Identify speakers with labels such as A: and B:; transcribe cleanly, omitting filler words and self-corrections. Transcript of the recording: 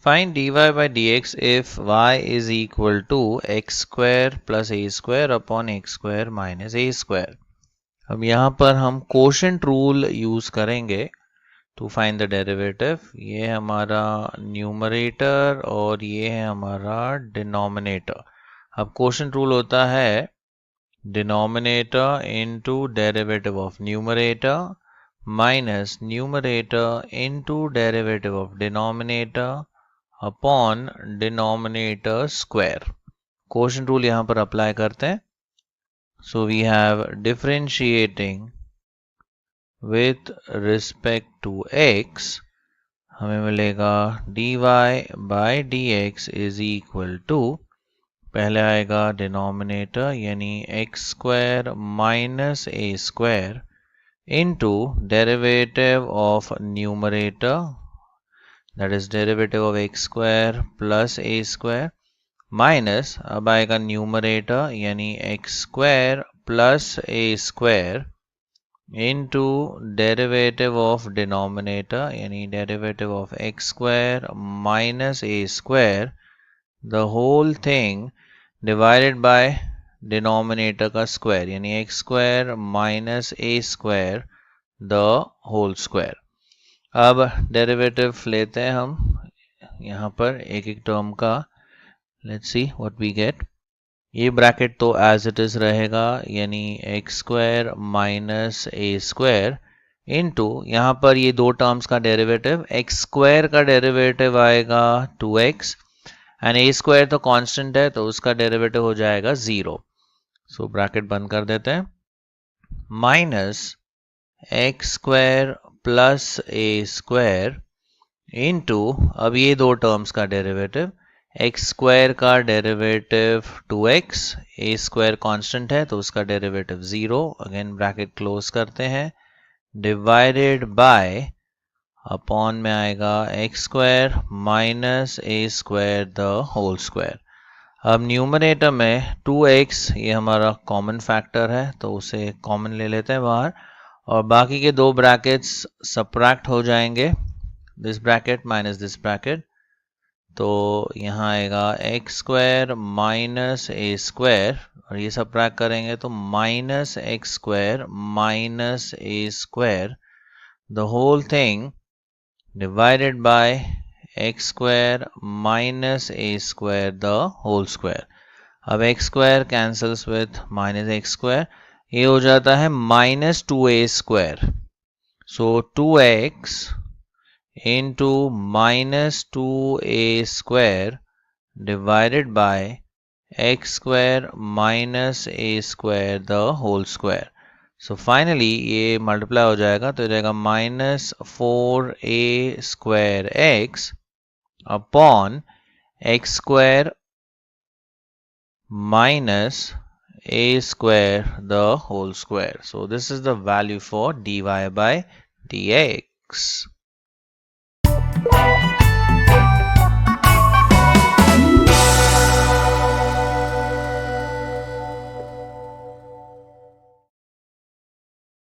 A: Find dy by dx if y is equal to x square plus a square upon x square minus a square. अब यहाँ पर हम quotient rule use करेंगे to find the derivative. ये है हमारा numerator और ये है हमारा डिनोमिनेटर. अब quotient rule होता है denominator into derivative of numerator minus numerator into derivative of denominator upon denominator square. Quotient rule यहां पर अप्लाई करते हैं. So we have differentiating with respect to x, हमें मिलेगा dy by dx is equal to, पहले आएगा denominator यानी x square minus a square into derivative of numerator, that is derivative of x square plus a square minus अब आएगा numerator यानी x square plus a square into derivative of denominator यानी derivative of x square minus a square, the whole thing divided by denominator का square यानी x square minus a square the whole square. अब derivative लेते हैं हम यहाँ पर एक एक टर्म का. Let's see what we get. ये ब्रैकेट तो एज इट इज रहेगा यानी x square minus a square into यहाँ पर ये दो टर्म्स का डेरिवेटिव, एक्स स्क्वायर का डेरिवेटिव आएगा 2x एंड ए स्क्वायर तो कांस्टेंट है तो उसका डेरिवेटिव हो जाएगा 0. सो ब्रैकेट बंद कर देते हैं. माइनस एक्स स्क्वायर प्लस ए स्क्वायर इंटू अब ये दो टर्म्स का डेरिवेटिव, एक्स स्क्वायर का डेरिवेटिव 2x, ए स्क्वायर कांस्टेंट है तो उसका डेरिवेटिव 0. अगेन ब्रैकेट क्लोज करते हैं. डिवाइडेड बाय अपॉन में आएगा x square minus a square the whole square. अब न्यूमरेटर में 2x ये हमारा कॉमन फैक्टर है तो उसे कॉमन ले लेते हैं बाहर और बाकी के दो ब्रैकेट्स सबट्रैक्ट हो जाएंगे, this bracket minus this bracket. तो यहाँ आएगा x square minus a square और ये सबट्रैक्ट करेंगे तो minus x square minus a square the whole thing divided by x square minus a square the whole square. अब x square cancels with minus x square, ये हो जाता है minus 2a square. So 2x into minus 2a square divided by x square minus a square the whole square. So finally ये multiply हो जाएगा तो जाएगा minus 4a square x upon x square minus a square the whole square. So this is the value for dy by dx.